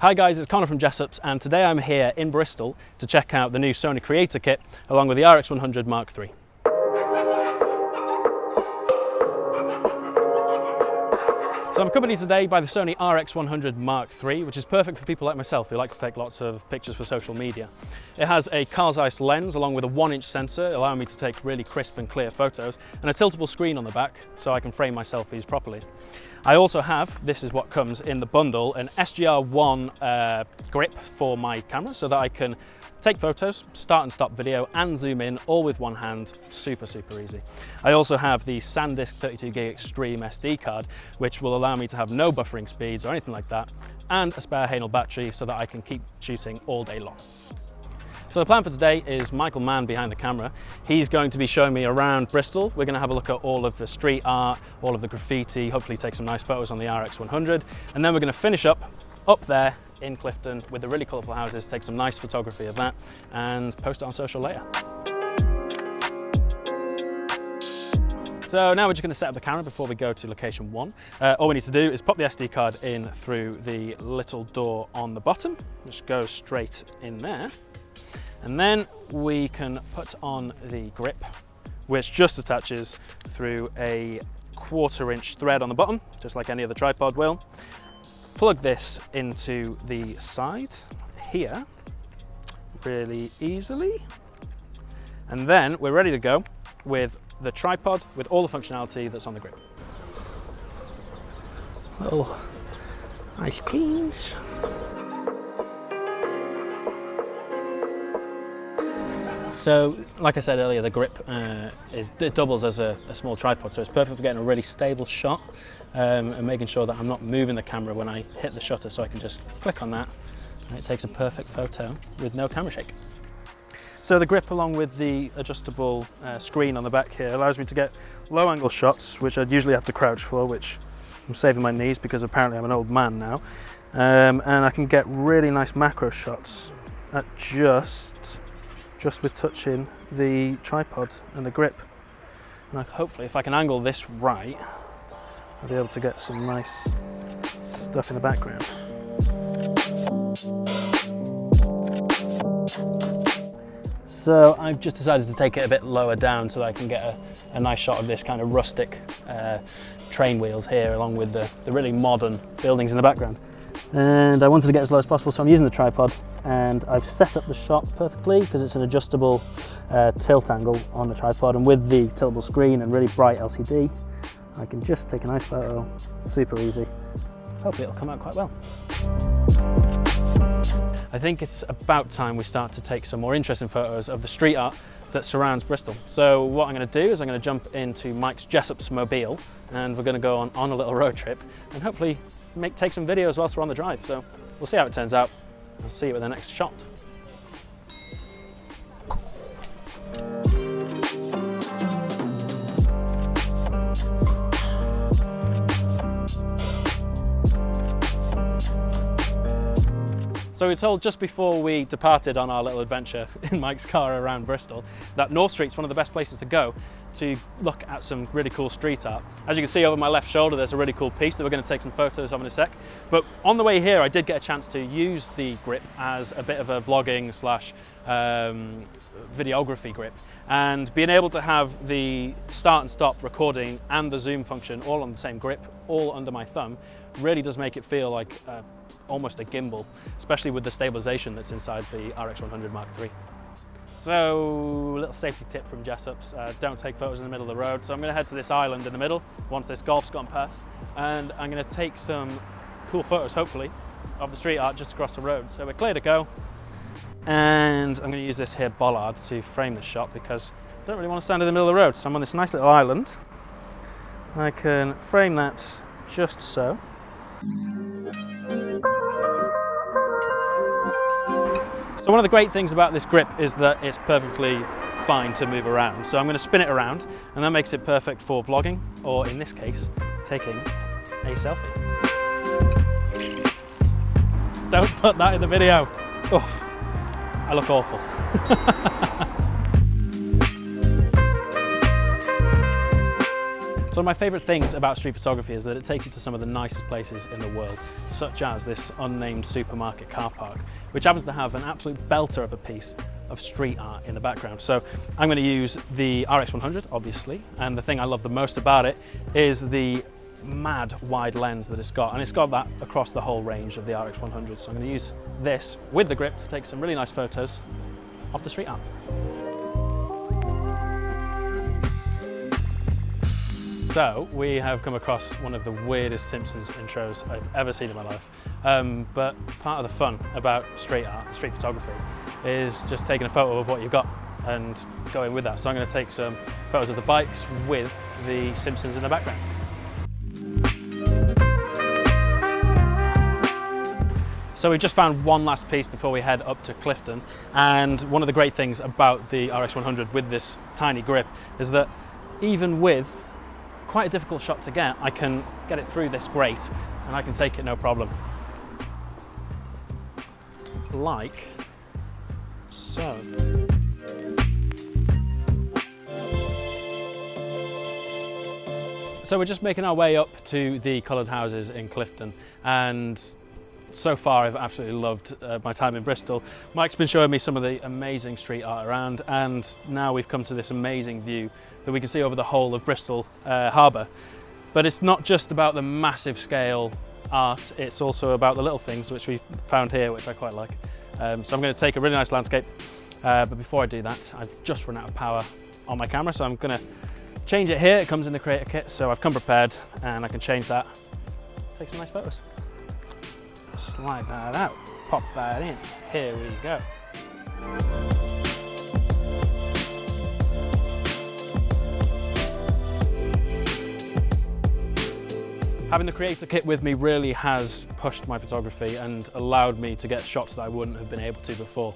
Hi guys, it's Connor from Jessops, and today I'm here in Bristol to check out the new Sony Creator Kit along with the RX100 Mark III. So I'm accompanied today by the Sony RX100 Mark III, which is perfect for people like myself who like to take lots of pictures for social media. It has a Carl Zeiss lens along with a 1-inch sensor, allowing me to take really crisp and clear photos, and a tiltable screen on the back so I can frame my selfies properly. I also have, this is what comes in the bundle, an SGR1 grip for my camera so that I can take photos, start and stop video, and zoom in all with one hand. Super easy. I also have the SanDisk 32GB Extreme SD card, which will allow me to have no buffering speeds or anything like that, and a spare Hainel battery so that I can keep shooting all day long. So the plan for today is Michael Mann behind the camera. He's going to be showing me around Bristol. We're going to have a look at all of the street art, all of the graffiti, hopefully take some nice photos on the RX100, and then we're going to finish up there in Clifton with the really colourful houses, take some nice photography of that and post it on social later. So now we're just going to set up the camera before we go to location 1. All we need to do is pop the SD card in through the little door on the bottom, which goes straight in there. And then we can put on the grip, which just attaches through a 1/4-inch thread on the bottom, just like any other tripod will. Plug this into the side here really easily, and then we're ready to go with the tripod with all the functionality that's on the grip. Little ice creams. So, like I said earlier, the grip it doubles as a small tripod, so it's perfect for getting a really stable shot and making sure that I'm not moving the camera when I hit the shutter, so I can just click on that and it takes a perfect photo with no camera shake. So the grip, along with the adjustable screen on the back here, allows me to get low angle shots, which I'd usually have to crouch for, which I'm saving my knees because apparently I'm an old man now, and I can get really nice macro shots at just with touching the tripod and the grip. And hopefully, if I can angle this right, I'll be able to get some nice stuff in the background. So I've just decided to take it a bit lower down so that I can get a nice shot of this kind of rustic train wheels here, along with the really modern buildings in the background. And I wanted to get as low as possible, so I'm using the tripod, and I've set up the shot perfectly because it's an adjustable tilt angle on the tripod, and with the tiltable screen and really bright LCD, I can just take a nice photo, super easy. Hopefully it'll come out quite well. I think it's about time we start to take some more interesting photos of the street art that surrounds Bristol. So what I'm going to do is I'm going to jump into Mike's Jessops mobile, and we're going to go on a little road trip and hopefully take some videos whilst we're on the drive. So we'll see how it turns out. I'll see you at the next shot. So we were told just before we departed on our little adventure in Mike's car around Bristol that North Street's one of the best places to go to look at some really cool street art. As you can see over my left shoulder, there's a really cool piece that we're going to take some photos of in a sec. But on the way here, I did get a chance to use the grip as a bit of a vlogging slash videography grip. And being able to have the start and stop recording and the zoom function all on the same grip, all under my thumb, really does make it feel like almost a gimbal, especially with the stabilization that's inside the RX100 Mark III. So, a little safety tip from Jessops, don't take photos in the middle of the road. So I'm going to head to this island in the middle once this golf's gone past, and I'm going to take some cool photos, hopefully, of the street art just across the road. So we're clear to go, and I'm going to use this here bollard to frame this shot because I don't really want to stand in the middle of the road. So I'm on this nice little island. I can frame that just so. So one of the great things about this grip is that it's perfectly fine to move around. So I'm going to spin it around, and that makes it perfect for vlogging, or in this case, taking a selfie. Don't put that in the video. Oof, I look awful. So So one of my favourite things about street photography is that it takes you to some of the nicest places in the world, such as this unnamed supermarket car park, which happens to have an absolute belter of a piece of street art in the background. So I'm going to use the RX100, obviously, and the thing I love the most about it is the mad wide lens that it's got, and it's got that across the whole range of the RX100. So I'm going to use this with the grip to take some really nice photos of the street art. So we have come across one of the weirdest Simpsons intros I've ever seen in my life. But part of the fun about street art, street photography, is just taking a photo of what you've got and going with that. So I'm going to take some photos of the bikes with the Simpsons in the background. So we just found one last piece before we head up to Clifton, and one of the great things about the RX100 with this tiny grip is that even with quite a difficult shot to get, I can get it through this grate and I can take it no problem. Like so. So we're just making our way up to the coloured houses in Clifton, and so far I've absolutely loved my time in Bristol. Mike's been showing me some of the amazing street art around, and now we've come to this amazing view that we can see over the whole of Bristol harbour. But it's not just about the massive scale art, it's also about the little things which we found here, which I quite like. So I'm going to take a really nice landscape, but before I do that, I've just run out of power on my camera, so I'm going to change it here. It comes in the Creator Kit, so I've come prepared and I can change that, take some nice photos. Slide that out, pop that in, here we go. Having the Creator Kit with me really has pushed my photography and allowed me to get shots that I wouldn't have been able to before.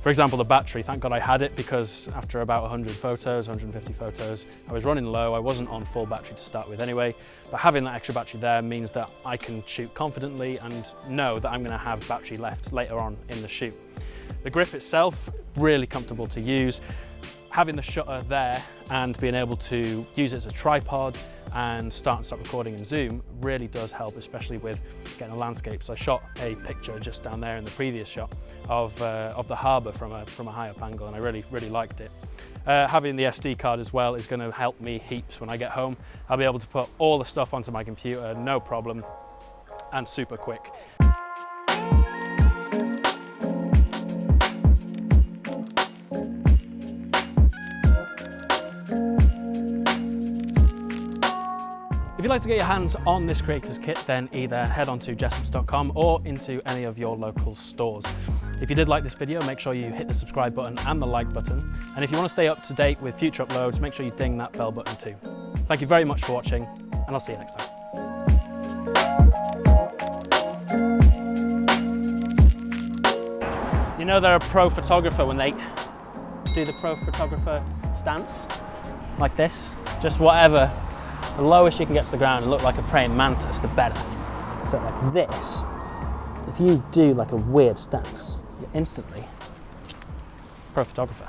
For example, the battery, thank God I had it, because after about 100 photos, 150 photos, I was running low. I wasn't on full battery to start with anyway, but having that extra battery there means that I can shoot confidently and know that I'm going to have battery left later on in the shoot. The grip itself, really comfortable to use. Having the shutter there and being able to use it as a tripod and start and stop recording in zoom really does help, especially with getting a landscape. So I shot a picture just down there in the previous shot of the harbour from a high up angle, and I really liked it. Having the SD card as well is going to help me heaps when I get home. I'll be able to put all the stuff onto my computer, no problem, and super quick. If you'd like to get your hands on this Creators Kit, then either head on to jessops.com or into any of your local stores. If you did like this video, make sure you hit the subscribe button and the like button. And if you want to stay up to date with future uploads, make sure you ding that bell button too. Thank you very much for watching, and I'll see you next time. You know they're a pro photographer when they do the pro photographer stance, like this, just whatever. The lowest you can get to the ground and look like a praying mantis, the better. So like this, if you do like a weird stance, you're instantly a pro photographer.